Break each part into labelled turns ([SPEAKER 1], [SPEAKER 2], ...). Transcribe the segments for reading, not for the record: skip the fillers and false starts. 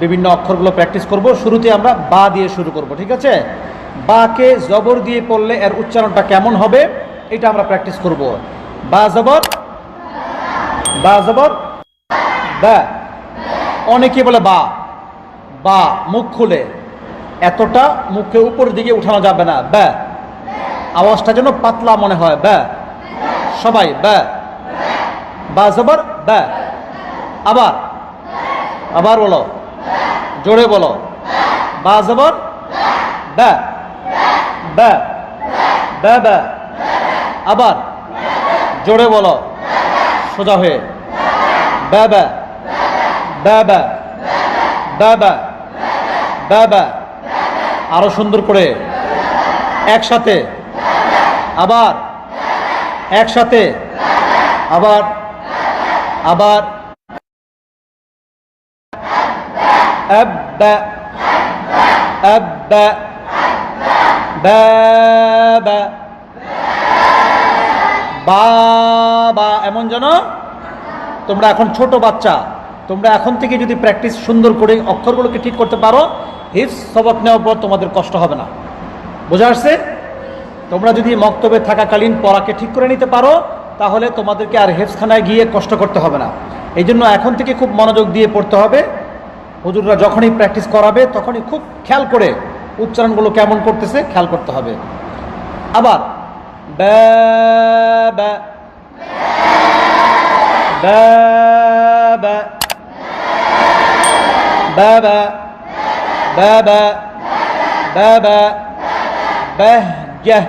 [SPEAKER 1] বিভিন্ন অক্ষরগুলো প্র্যাকটিস করব। শুরুতে আমরা বা দিয়ে শুরু করব, ঠিক আছে? বাকে জবর দিয়ে পড়লে এর উচ্চারণটা কেমন হবে এটা আমরা প্র্যাকটিস করব। বা জবর, বা জবর বা। অনেকে বলে বা, বা মুখ খুলে, এতটা মুখে উপর দিকে উঠানো যাবে না। বা আওয়াজটা যেন পাতলা মনে হয়। বা, সবাই বা, বা জবর বা। আবার, আবার বলো, জোরে বলো, বা জবর বা, বা বা বা। আবার জোরে বলো, সোজা হয়ে, বা বা, বা বা, বা বা, বা বা। আরো সুন্দর করে, একসাথে, আবার একসাথে, আবার, আবার আব্বা, আব্বা, বাবা, বাবা। এমন যেন তোমরা এখন ছোট বাচ্চা, তোমরা এখন থেকে যদি প্র্যাকটিস সুন্দর করে অক্ষরগুলোকে ঠিক করতে পারো, হিফজ সবক নেওয়ার পর তোমাদের কষ্ট হবে না। বোঝা আসছে? তোমরা যদি মক্তবে থাকাকালীন পড়াকে ঠিক করে নিতে পারো, তাহলে তোমাদেরকে আর হেফজখানায় গিয়ে কষ্ট করতে হবে না। এই জন্য এখন থেকে খুব মনোযোগ দিয়ে পড়তে হবে। হুজুররা যখনই প্র্যাকটিস করাবে তখনই খুব খেয়াল করে উচ্চারণগুলো কেমন করতেছে খেয়াল করতে হবে। আবার বা বা, বাবা, বাবা, বাবা, বাবা, বাহজাহ,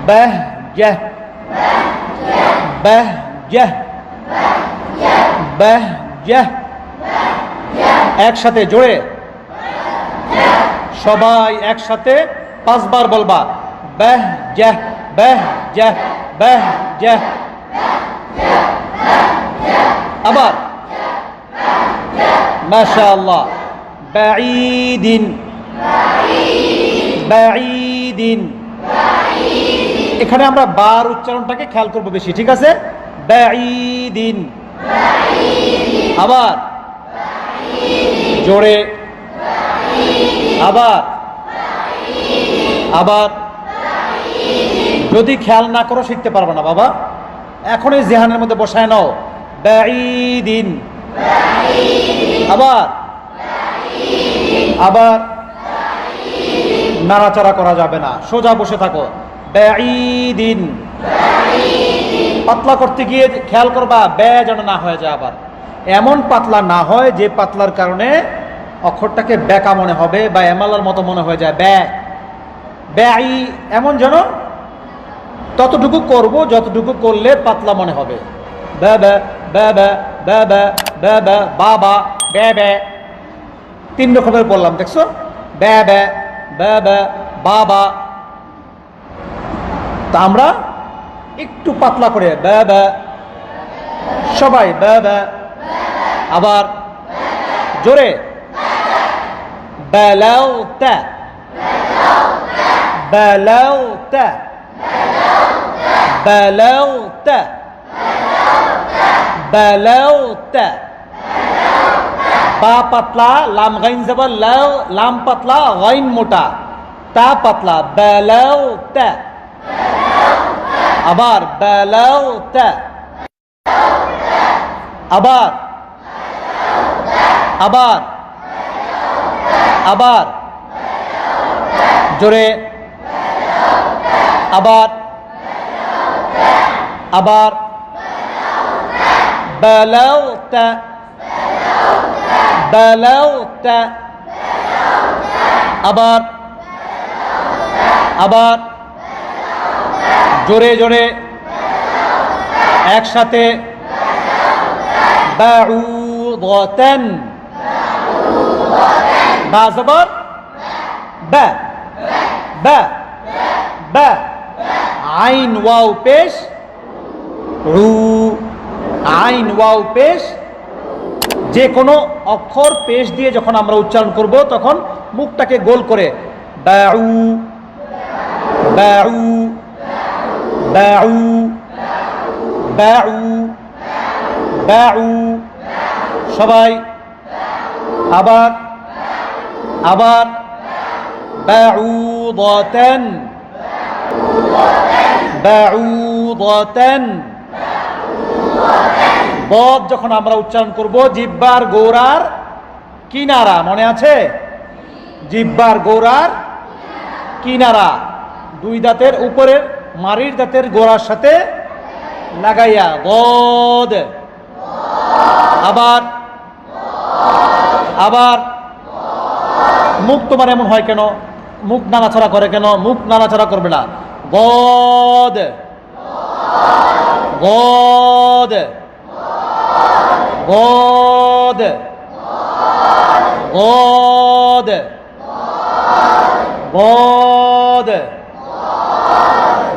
[SPEAKER 1] বাহজাহ, বাহজাহ, বাহজাহ। একসাথে জোরে সবাই একসাথে 5 বার বলবা, বাহজাহ, বাহজাহ, বাহজাহ। আবার মাশাআল্লাহ, বাঈদিন, বাঈদিন। এখানে আমরা বার উচ্চারণটাকে খেয়াল করব বেশি, ঠিক আছে? বাঈদিন। আবার জোরে, আবার, আবার। যদি খেয়াল না করো শিখতে পারবে না বাবা। এখন এই জেহানের মধ্যে বসায় নাও, বাঈদিন। আবার, আবার নাড়াচাড়া করা যাবে না, সোজা বসে থাকো, বাঈদিন। পাতলা করতে গিয়ে খেয়াল করবা ব্যা যেন না হয়ে যায়। আবার এমন পাতলা না হয় যে পাতলার কারণে অক্ষরটাকে ব্যাকা মনে হবে বা এমালার মতো মনে হয়ে যায়। ব্যা, ব্যয়, এমন যেন ততটুকু করব যতটুকু করলে পাতলা মনে হবে। বাবা, বাবা, বাবা, বাবা, বাবা, ব্যা। 3 রকমের বললাম, দেখছো? ব্যা, বাবা, বাবা। তা আমরা একটু পাতলা করে বাবা, সবাই বাবা। আবার জোরে, বালাউতা, বালাউতা, বালাউতা, বালাউতা। বা পাতলা, লাম গাইন জবর লাউ, লাম পাতলা, গাইন মোটা, তা পাতলা, বালাউতা। আবার বালাউতা, আবার, আবার, আবার জোরে, আবার, আবার বালাউতা, বালাউতা। আবার, আবার জোরে জোরে একসাথে, বাউদাতান, বা জবর বা, বা, বা। আইন ওয়াও পেশ, রু, আইন ওয়াও পেশ। যে কোনো অক্ষর পেশ দিয়ে যখন আমরা উচ্চারণ করব তখন মুখটাকে গোল করে বাউ, বাউ, বাউ, বাউ, বাউ। সবাই আবার আবার বাউদাতান বাউদাতান। বদ যখন আমরা উচ্চারণ করব জিহ্বার গোড়ার কিনারা, মনে আছে? জিহ্বার গোড়ার কিনারা দুই দাঁতের উপরের মাড়ির দাঁতের গোড়ার সাথে লাগাইয়া বদ। আবার আবার মুখ তোমার এমন হয় কেন? মুখ নাড়াচাড়া করে কেন? মুখ নাড়াচাড়া করবে না। বদ বদ বদ বদ বদ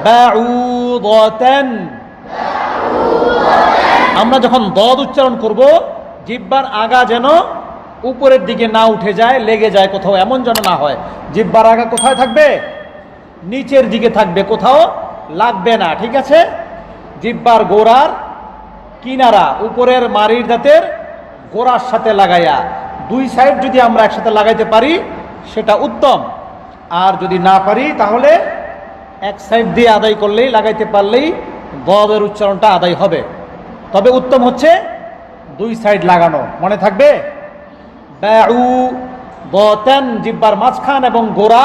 [SPEAKER 1] বাউদাতান। আমরা যখন দদ উচ্চারণ করব জিহ্বার আগা যেন উপরের দিকে না উঠে যায়, লেগে যায় কোথাও, এমন যেন না হয়। জিহ্বার আগা কোথায় থাকবে? নিচের দিকে থাকবে, কোথাও লাগবে না, ঠিক আছে? জিহ্বার গোড়ার কিনারা উপরের মাড়ির দাঁতের গোড়ার সাথে লাগাইয়া, দুই সাইড যদি আমরা একসাথে লাগাইতে পারি সেটা উত্তম। আর যদি না পারি তাহলে এক সাইড দিয়ে আদায় করলেই, লাগাইতে পারলেই দদের উচ্চারণটা আদায় হবে। তবে উত্তম হচ্ছে দুই সাইড লাগানো, মনে থাকবে? বাউদাতান জিহ্বার মাঝখান এবং গোড়া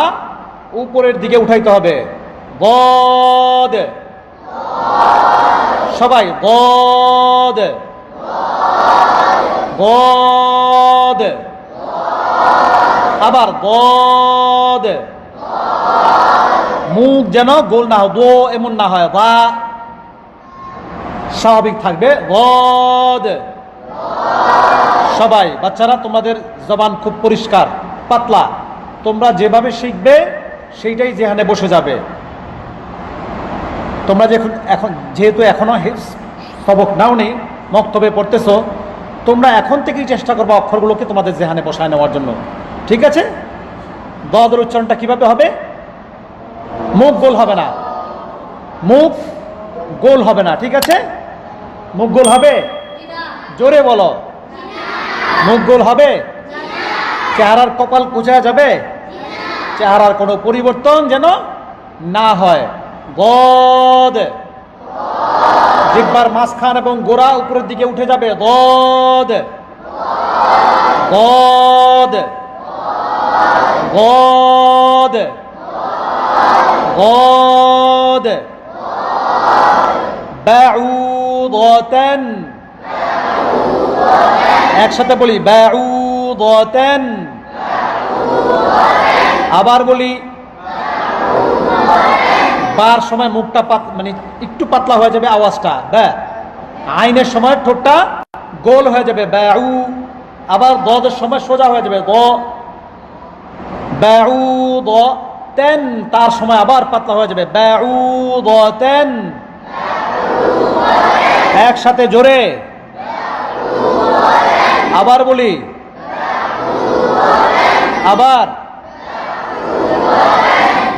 [SPEAKER 1] উপরের দিকে উঠাইতে হবে। বদ সবাই বদ বদ। আবার বদ। মুখ যেন গোল না হয়, দো এমন না হয়, বা স্বাভাবিক থাকবে। বদ। সবাই বাচ্চারা তোমাদের জবান খুব পরিষ্কার, পাতলা, তোমরা যেভাবে শিখবে সেইটাই যেখানে বসে যাবে। তোমরা এখন যেহেতু এখনো সবক নাও নেই, মক্তবে পড়তেছো, তোমরা এখন থেকেই চেষ্টা করবে অক্ষরগুলোকে তোমাদের জেহানে বসায় নেওয়ার জন্য, ঠিক আছে? দদের উচ্চারণটা কিভাবে হবে? মুখ গোল হবে না, মুখ গোল হবে না, ঠিক আছে? মুখ গোল হবে? জোরে বলো। মুখ গোল হবে? চেহারার কপাল কুঁচা যাবে? চেহারার কোনো পরিবর্তন যেন না হয়। বদ জিহ্বার মাঝখান এবং গোড়া উপরের দিকে উঠে যাবে। বদ বদ বদ বদ। বাউদাতান, একসাথে বলি বাউদাতান। আবার বলি, বার সময় মুখটা মানে একটু পাতলা হয়ে যাবে আওয়াজটা, আইনের সময় ঠোঁটটা গোল হয়ে যাবে বাউ। আবার দদের সময় সোজা হয়ে যাবে দ। বাউদাতান তার সময় আবার পাতলা হয়ে যাবে বাউদাতান। একসাথে জোরে আবার বলি, আবার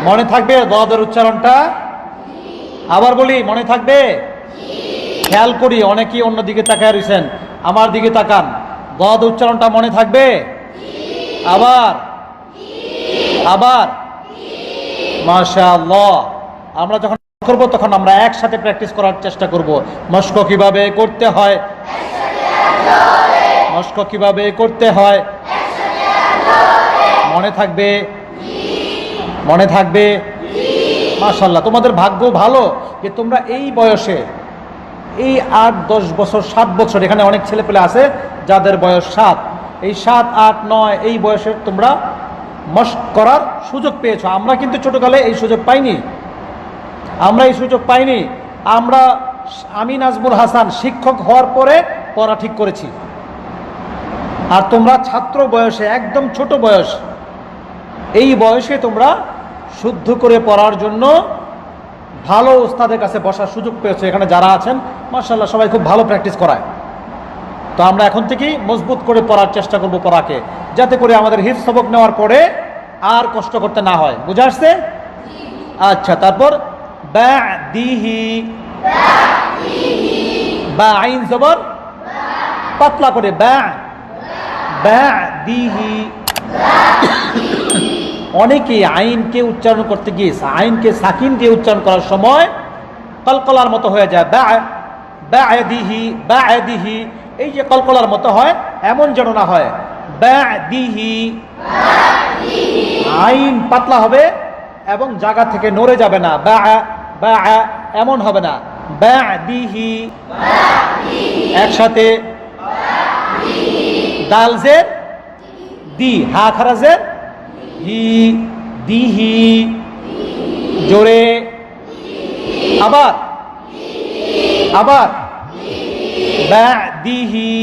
[SPEAKER 1] মনে থাকবে দদের উচ্চারণটা? আবার বলি, মনে থাকবে? খেয়াল করি অনেকেই অন্যদিকে তাকায় রয়েছেন, আমার দিকে তাকান। দদ উচ্চারণটা মনে থাকবে? আবার আবার মাশাআল্লাহ। আমরা যখন করব তখন আমরা একসাথে প্র্যাকটিস করার চেষ্টা করব। মস্ক কিভাবে করতে হয়, মস্ক কিভাবে করতে হয় মনে থাকবে? মনে থাকবে? মাশাআল্লাহ, তোমাদের ভাগ্য ভালো যে তোমরা এই বয়সে, এই 8-10 বছর 7 বছর, এখানে অনেক ছেলেপেলে আছে যাদের বয়স 7, এই 7, 8, 9 এই বয়সে তোমরা মস্ক করার সুযোগ পেয়েছো। আমরা কিন্তু ছোটকালে এই সুযোগ পাইনি, আমরা এই সুযোগ পাইনি। আমি নাজমুল হাসান শিক্ষক হওয়ার পরে পড়া ঠিক করেছি, আর তোমরা ছাত্র বয়সে, একদম ছোট বয়স, এই বয়সে তোমরা শুদ্ধ করে পড়ার জন্য ভালো ওস্তাদের কাছে বসার সুযোগ পেয়েছো। এখানে যারা আছেন মাশাআল্লাহ সবাই খুব ভালো প্র্যাকটিস করায়। তো আমরা এখন থেকেই মজবুত করে পড়ার চেষ্টা করব পড়াকে, যাতে করে আমাদের হিফজ সবক নেওয়ার পরে আর কষ্ট করতে না হয়। বুঝে আসছে? আচ্ছা, তারপর বাদিহি, বা আইন জবর পাতলা করে বা, বাদিহি। অনেকে আইনকে উচ্চারণ করতে গিয়ে আইনকে সাকিন দিয়ে উচ্চারণ করার সময় কলকলার মতো হয়ে যায়। বাদিহি বাদিহি, এই যে কলকলার মতো হয় এমন যেন না হয়। বাদিহি, আইন পাতলা হবে এবং জায়গা থেকে নড়ে যাবে না। বা এমন হবে না। বাদিহি, একসাথে দাল জের দি, হা খারাজের হি, দিহি, জোরে আবার আবার বাদিহি,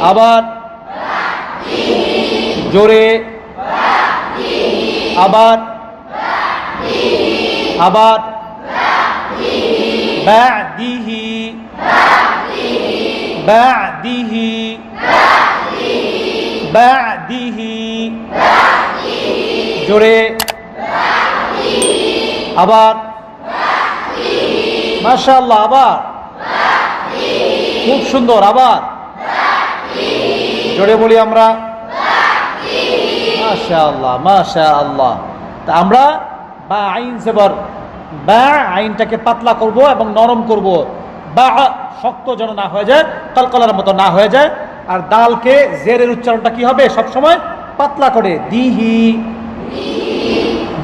[SPEAKER 1] আবার জোরে আবার আবার বাদিহি বাদিহি বাদিহি, জোরে আবার মাশাআল্লাহ, আবার খুব সুন্দর, আবার জোরে বলি আমরা মাশাআল্লাহ মাশাআল্লাহ। তা আমরা বা আইন জবর বা আইনটাকে পাতলা করব এবং নরম করব। বা শক্ত যেন না হয়ে যায়, কলকলার মতো না হয়ে যায়। আর দালকে জেরের উচ্চারণটা কি হবে সবসময় পাতলা করে, দিহি।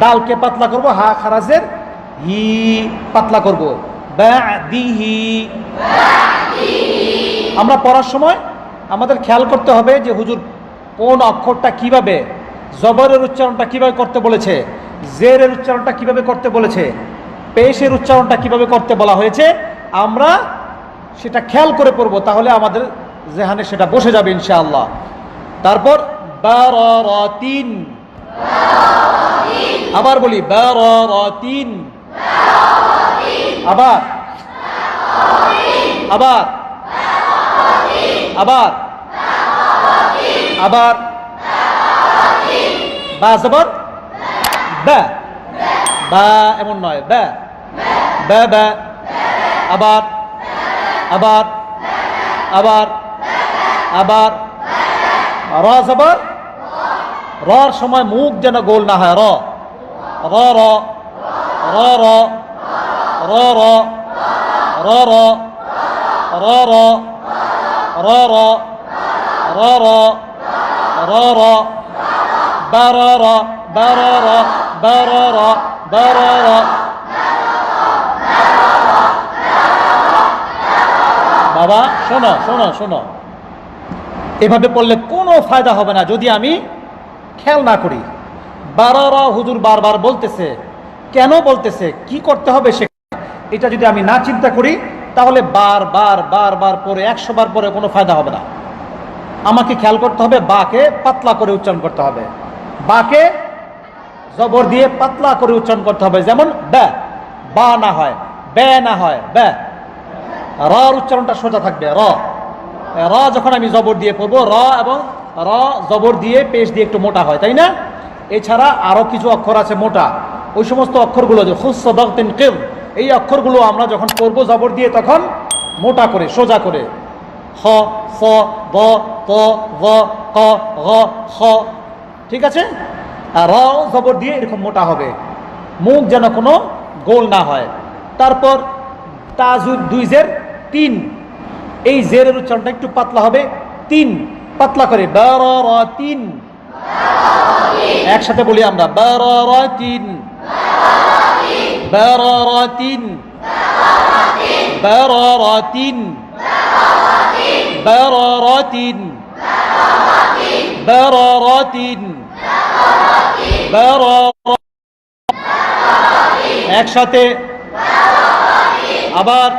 [SPEAKER 1] দালকে পাতলা করব, হা খারাজের হি পাতলা করব। বাদিহি। আমরা পড়ার সময় আমাদের খেয়াল করতে হবে যে হুজুর কোন অক্ষরটা কিভাবে, জবরের উচ্চারণটা কিভাবে করতে বলেছে, জেরের উচ্চারণটা কিভাবে করতে বলেছে, পেশের উচ্চারণটা কিভাবে করতে বলা হয়েছে, আমরা সেটা খেয়াল করে পড়ব। তাহলে আমাদের জেহানে সেটা বসে যাবে ইনশাআল্লাহ। তারপর বারারাতিন, আবার বলি বারারাতিন, আবার আবার আবার আবার বা জবর বা, বা এমন নয়, বা বা বা, আবার আবার আবার আবার। র জবর, রর সময় মুখ যেন গোল না হয়। র র র র র র র র র র র র র র র র র, বার র বার র বার র বার র। বাবা শোনো শোনো শোনো, এভাবে পড়লে কোনো ফায়দা হবে না যদি আমি খেয়াল না করি। বারারা হুজুর বারবার বলতেছে, কেন বলতেছে, কি করতে হবে সে, এটা যদি আমি না চিন্তা করি তাহলে বারবার বারবার পরে 100 বার পরে কোনো ফায়দা হবে না। আমাকে খেয়াল করতে হবে, বাকে পাতলা করে উচ্চারণ করতে হবে, বাকে জবর দিয়ে পাতলা করে উচ্চারণ করতে হবে। যেমন বা না হয়, বে না হয়, বে। র উচ্চারণটা সোজা থাকবে। র র যখন আমি জবর দিয়ে পড়বো, র এবং র জবর দিয়ে পেশ দিয়ে একটু মোটা হয়, তাই না? এছাড়া আরো কিছু অক্ষর আছে মোটা, ওই সমস্ত অক্ষরগুলো যে খুসদাতিন কির, এই অক্ষরগুলো আমরা যখন পড়বো জবর দিয়ে তখন মোটা করে সোজা করে, খ ফ ব প ভ ক ঘ খ, ঠিক আছে? আর র জবর দিয়ে এরকম মোটা হবে, মুখ যেন কোনো গোল না হয়। তারপর তাজুদ 2 জের 3, এই জেরের উচ্চারণটা একটু পাতলা হবে, 3 পাতলা করে, বারারাতিন। একসাথে বলি আমরা বারারাতিন বারারাতিন বারারাতিন বারারাতিন বারারাতিন বারারাতিন। একসাথে আবার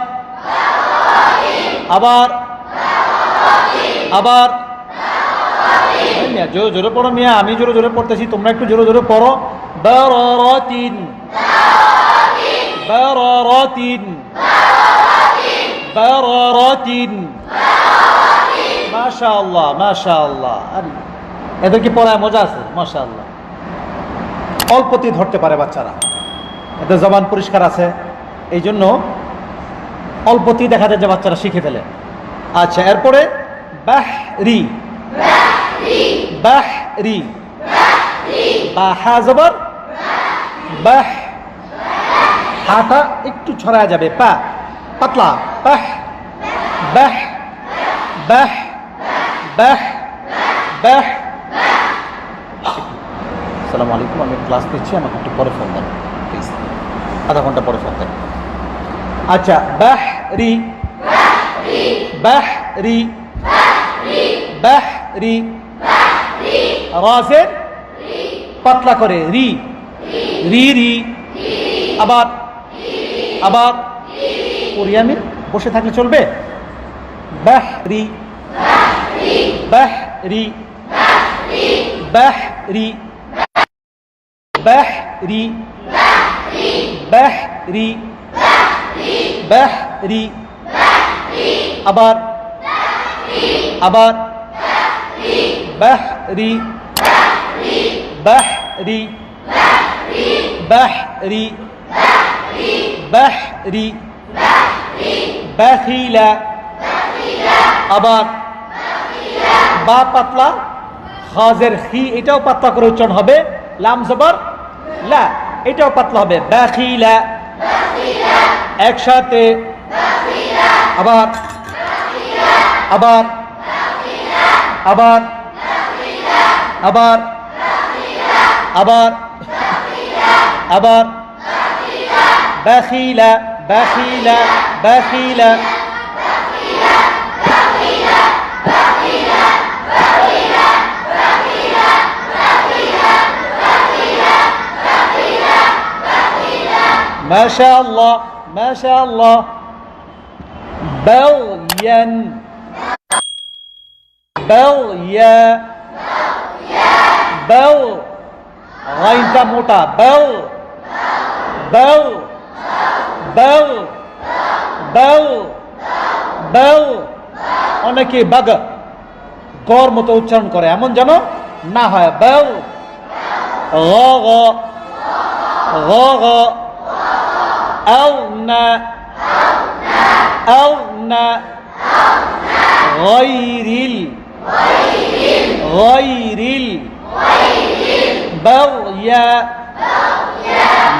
[SPEAKER 1] আবার আবার। জোরে জোরে পড়ো মিয়া, আমি জোরে জোরে পড়তেছি, তোমরা একটু জোরে জোরে পড়ো। বারারাতিন বারারাতিন বারারাতিন। মাশাআল্লাহ মাশাআল্লাহ, এদের কি পড়ায় মজা আছে? মাশাআল্লাহ, অল্পতেই ধরতে পারে বাচ্চারা, এদের জবান পরিষ্কার আছে, এই জন্য অল্পতেই দেখা যায় যে বাচ্চারা শিখে ফেলে। আচ্ছা, এরপরে বাহরি বাহরি বা হা জবর বাহ হাটা একটু ছড়া যাবে পা পাতলা বাহ বাহ বাহ বাহ বাহ আসসালামু আলাইকুম আমি ক্লাস নিচ্ছি আমাকে একটু পরে ফোন দেন প্লিজ আধা ঘন্টা পরে ফোন দেন আচ্ছা বাহরি বাহরি বাহরি রাজের পাতলা করে রি রি রি আবার আবার পড়ি বসে থাকলে চলবে বাহরি বাহরি বাহরি বাহরি বাহরি বাহরি আবার আবার বাহরি বাহরি বাহরি বাহরি বাখিলা আবার বা পাতলা খাজের খি এটাও পাতলা করে উচ্চারণ হবে লাম জবর লা এটাও পাতলা হবে বাখিলা একসাথে আবার আবার আবার আবার আবার আবার বাখিলা বাখিলা বাখিলা মাশাআল্লাহ মাশাআল্লাহ বাগয়ান বাগয়া বাও গাইনটা মোটা বাও বাও বাও বাও বাও অনেকে বাগ গর মতো উচ্চারণ করে এমন যেন না হয় বাও গ গ গ أغنى أغنى غير البغي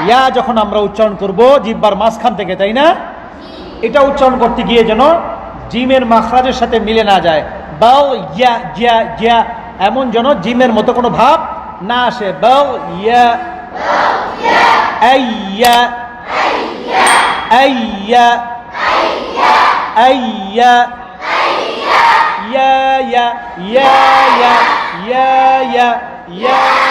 [SPEAKER 1] ইয়া যখন আমরা উচ্চারণ করব জিহ্বার মাঝখান থেকে তাই না এটা উচ্চারণ করতে গিয়ে যেন জিমের মাখরাজের সাথে মিলে না যায় বাও ইয়া জিয়া জিয়া এমন যেন জিমের মতো কোনো ভাব না আসে বাও ইয়া আইয়া আইয়া আইয়া ইয়া ইয়া ইয়া ইয়া ইয়া ইয়া